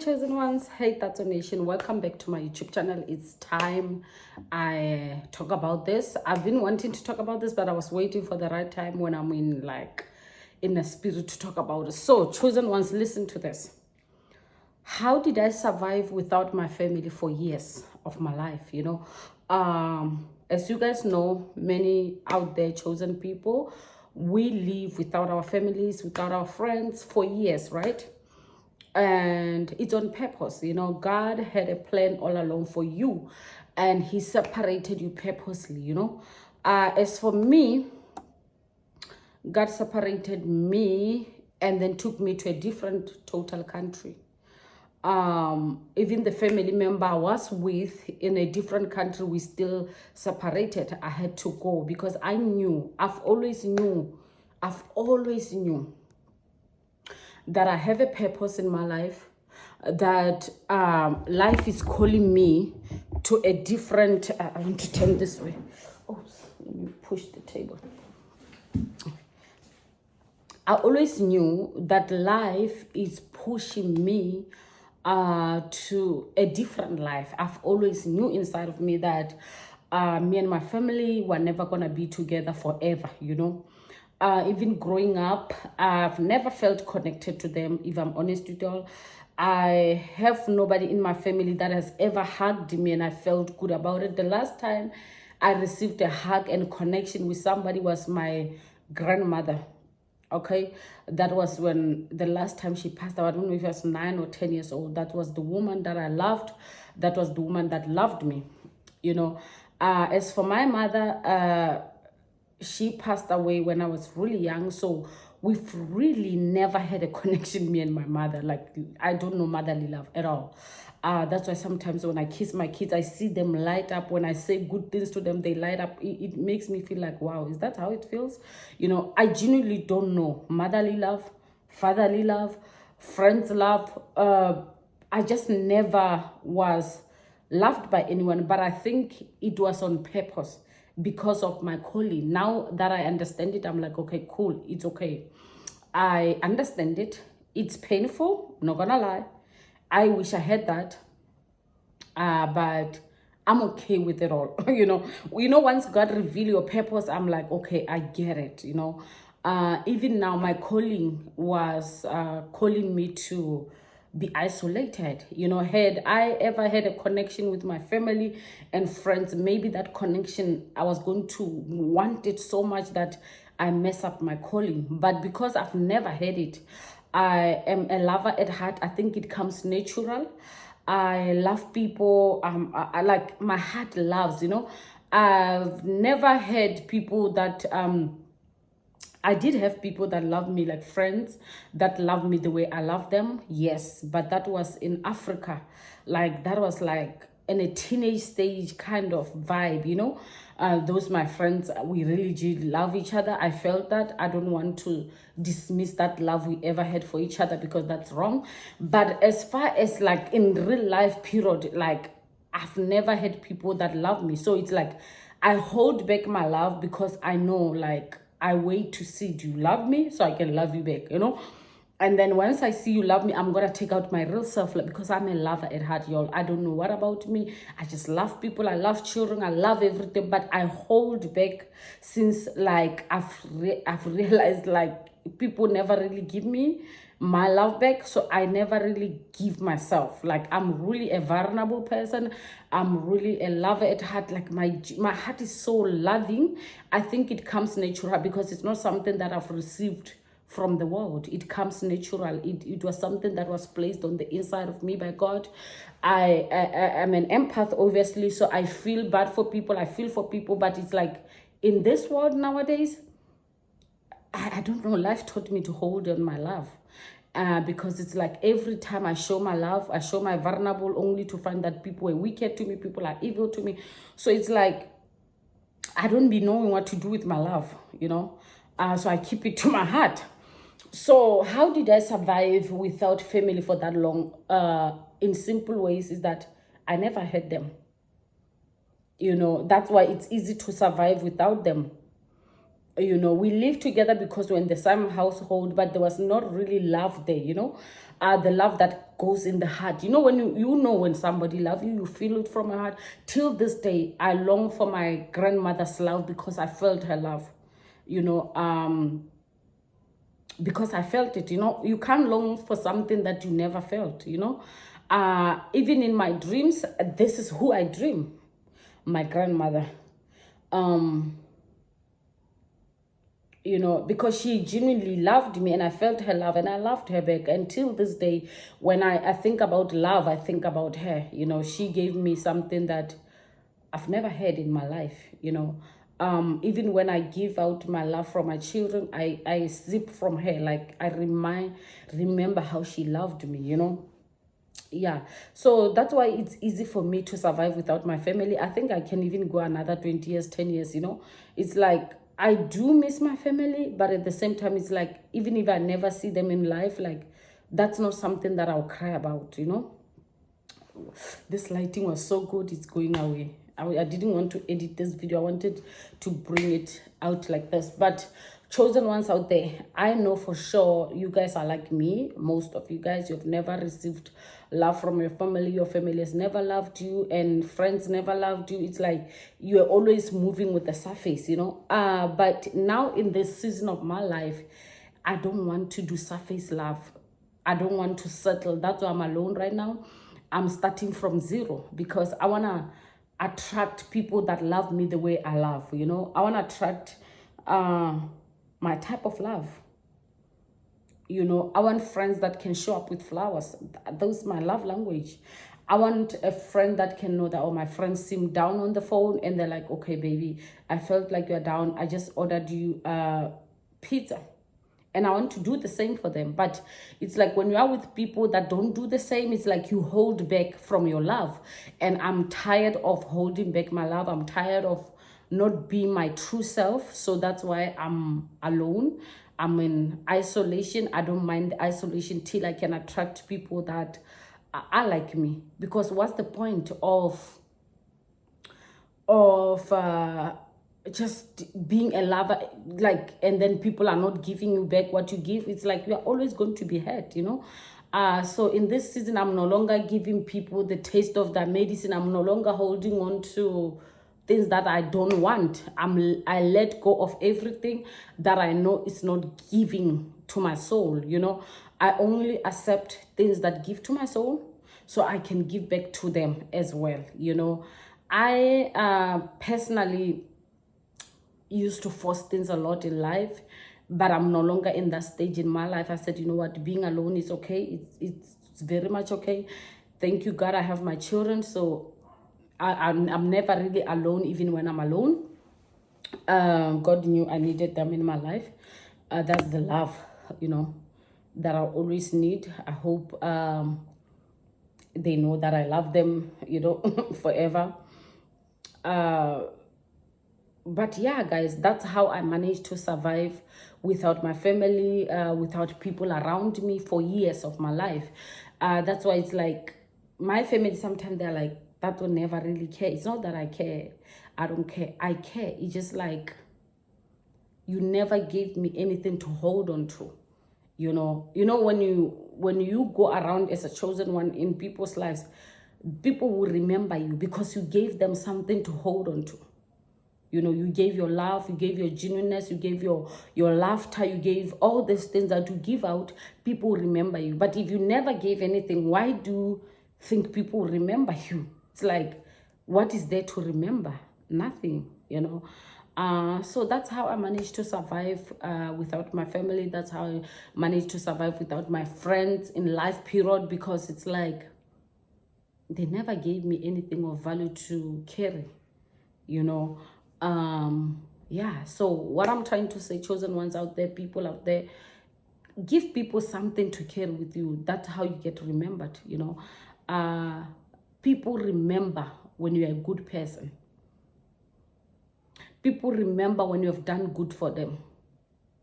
chosen ones. Hey, that's a nation. Welcome back to my YouTube channel. It's time I talk about this. I've been wanting to talk about this, but I was waiting for the right time when I'm in the spirit to talk about it. So, chosen ones, listen to this. How did I survive without my family for years of my life? As you guys know, many out there chosen people, we live without our families, without our friends for years, right? And it's on purpose. God had a plan all along for you, and he separated you purposely. As for me, God separated me and then took me to a different total country. Even the family member I was with in a different country, we still separated. I had to go because I've always knew that I have a purpose in my life, that life is calling me to a different, I want to turn this way. Oh, let me push the table. I always knew that life is pushing me to a different life. I've always knew inside of me that me and my family were never going to be together forever, even growing up, I've never felt connected to them, if I'm honest with y'all. I have nobody in my family that has ever hugged me and I felt good about it. The last time I received a hug and connection with somebody was my grandmother. Okay, that was when the last time she passed away. I don't know if I was 9 or 10 years old. That was the woman that I loved. That was the woman that loved me. As for my mother, she passed away when I was really young, so we've really never had a connection, me and my mother. Like, I don't know motherly love at all. That's why sometimes when I kiss my kids, I see them light up. When I say good things to them, they light up. It makes me feel like, wow, is that how it feels? I genuinely don't know motherly love, fatherly love, friends love. I just never was loved by anyone, but I think it was on purpose because of my calling. Now that I understand it, I'm like, okay, cool, it's okay. I understand it. It's painful, not gonna lie. I wish I had that, but I'm okay with it all. Once God reveal your purpose, I'm like, okay, I get it. Even now, my calling was calling me to be isolated. Had I ever had a connection with my family and friends, maybe that connection, I was going to want it so much that I mess up my calling. But because I've never had it, I am a lover at heart. I think it comes natural. I love people. I like, my heart loves. I've never had people that I did have people that love me, like friends that love me the way I love them, yes, but that was in Africa. Like, that was like in a teenage stage kind of vibe. Those my friends, we really did love each other. I felt that. I don't want to dismiss that love we ever had for each other because that's wrong. But as far as like in real life period, like, I've never had people that love me. So it's like I hold back my love because I know, like, I wait to see, do you love me so I can love you back, And then once I see you love me, I'm going to take out my real self, like, because I'm a lover at heart, y'all. I don't know what about me. I just love people. I love children. I love everything. But I hold back since, like, I've realized, like, people never really give me my love back, so I never really give myself. Like, I'm really a vulnerable person. I'm really a lover at heart. Like, my heart is so loving. I think it comes natural because it's not something that I've received from the world. It comes natural. It was something that was placed on the inside of me by God. I'm an empath, obviously, so I feel bad for people. I feel for people, but it's like in this world nowadays, I don't know, life taught me to hold on my love. Because it's like every time I show my love, I show my vulnerable only to find that people are wicked to me, people are evil to me. So it's like, I don't be knowing what to do with my love, so I keep it to my heart. So how did I survive without family for that long? In simple ways is that I never had them. That's why it's easy to survive without them. We lived together because we're in the same household, but there was not really love there, the love that goes in the heart. You know, when you know when somebody loves you, you feel it from your heart. Till this day, I long for my grandmother's love because I felt her love, you know, because I felt it. You know, you can't long for something that you never felt, you know. Even in my dreams, this is who I dream, my grandmother. You know, because she genuinely loved me and I felt her love and I loved her back. Until this day, when I think about love, I think about her. You know, she gave me something that I've never had in my life, you know. Even when I give out my love for my children, I sip from her. Like, I remember how she loved me, you know. Yeah, so that's why it's easy for me to survive without my family. I think I can even go another 20 years, 10 years, you know. It's like I do miss my family, but at the same time, it's like even if I never see them in life, like that's not something that I'll cry about, you know. This lighting was so good, it's going away. I didn't want to edit this video. I wanted to bring it out like this. But chosen ones out there, I know for sure you guys are like me. Most of you guys, you've never received love from your family. Your family has never loved you, and friends never loved you. It's like you're always moving with the surface, you know. But now in this season of my life, I don't want to do surface love. I don't want to settle. That's why I'm alone right now. I'm starting from zero because I want to attract people that love me the way I love, you know. I want to attract my type of love. You know, I want friends that can show up with flowers. Those my love language. I want a friend that can know that, oh, my friends seem down on the phone and they're like, okay, baby, I felt like you're down. I just ordered you pizza. And I want to do the same for them. But it's like when you are with people that don't do the same, it's like you hold back from your love. And I'm tired of holding back my love. I'm tired of not being my true self. So that's why I'm alone. I'm in isolation. I don't mind the isolation till I can attract people that are like me. Because what's the point of just being a lover, like, and then people are not giving you back what you give? It's like you're always going to be hurt, you know. So in this season, I'm no longer giving people the taste of that medicine. I'm no longer holding on to things that I don't want. I let go of everything that I know is not giving to my soul, you know. I only accept things that give to my soul so I can give back to them as well, you know. I personally used to force things a lot in life, but I'm no longer in that stage in my life. I said, you know what, being alone is okay. It's very much okay. Thank you, God, I have my children, so I'm never really alone, even when I'm alone. God knew I needed them in my life. That's the love, you know, that I always need. I hope they know that I love them, you know, forever. But yeah, guys, that's how I managed to survive without my family, without people around me for years of my life. That's why it's like my family, sometimes they're like, that will never really care. It's not that I care. I don't care. I care. It's just like you never gave me anything to hold on to. You know, when you go around as a chosen one in people's lives, people will remember you because you gave them something to hold on to. You know, you gave your love, you gave your genuineness, you gave your laughter, you gave all these things that you give out. People remember you. But if you never gave anything, why do you think people remember you? It's like, what is there to remember? Nothing, you know. So that's how I managed to survive without my family. That's how I managed to survive without my friends in life period, because it's like they never gave me anything of value to carry, you know. Yeah, so what I'm trying to say, chosen ones out there, people out there, give people something to carry with you. That's how you get remembered, you know. People remember when you're a good person. People remember when you have done good for them.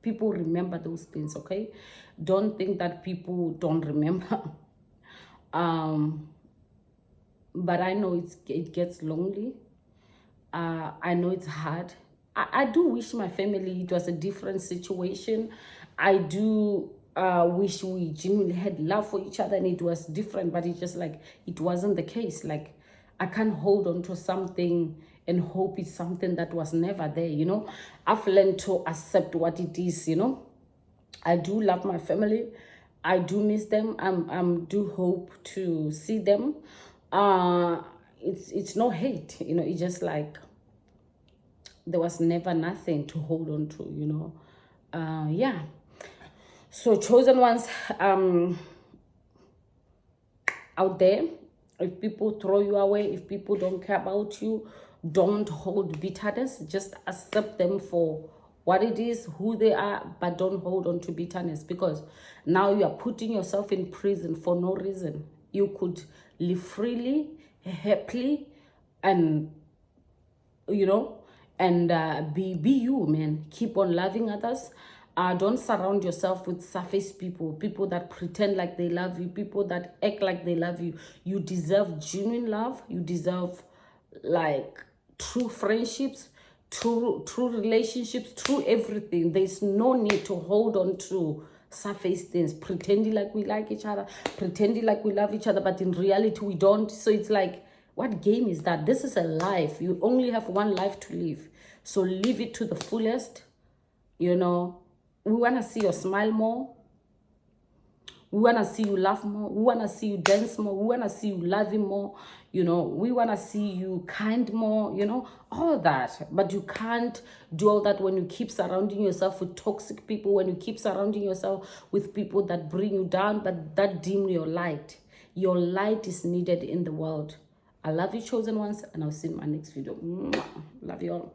People remember those things, okay? Don't think that people don't remember. But I know it gets lonely. I know it's hard. I do wish my family, it was a different situation. I do wish we genuinely had love for each other and it was different, but it's just like it wasn't the case. Like, I can't hold on to something and hope it's something that was never there, you know. I've learned to accept what it is, you know. I do love my family. I do miss them. I'm do hope to see them. It's no hate, you know. It's just like there was never nothing to hold on to, you know. Yeah. So chosen ones, out there, if people throw you away, if people don't care about you, don't hold bitterness. Just accept them for what it is, who they are, but don't hold on to bitterness, because now you are putting yourself in prison for no reason. You could live freely, happily, and you know, and be you, man. Keep on loving others. Don't surround yourself with surface people, people that pretend like they love you, people that act like they love you. You deserve genuine love. You deserve like true friendships, true relationships, true everything. There's no need to hold on to surface things, pretending like we like each other, pretending like we love each other, but in reality we don't. So it's like, what game is that? This is a life. You only have one life to live. So live it to the fullest. You know, we want to see you smile more. We want to see you laugh more. We want to see you dance more. We want to see you loving more. You know, we want to see you kind more, you know, all that. But you can't do all that when you keep surrounding yourself with toxic people, when you keep surrounding yourself with people that bring you down, but that dim your light. Your light is needed in the world. I love you, chosen ones, and I'll see you in my next video. Mwah. Love you all.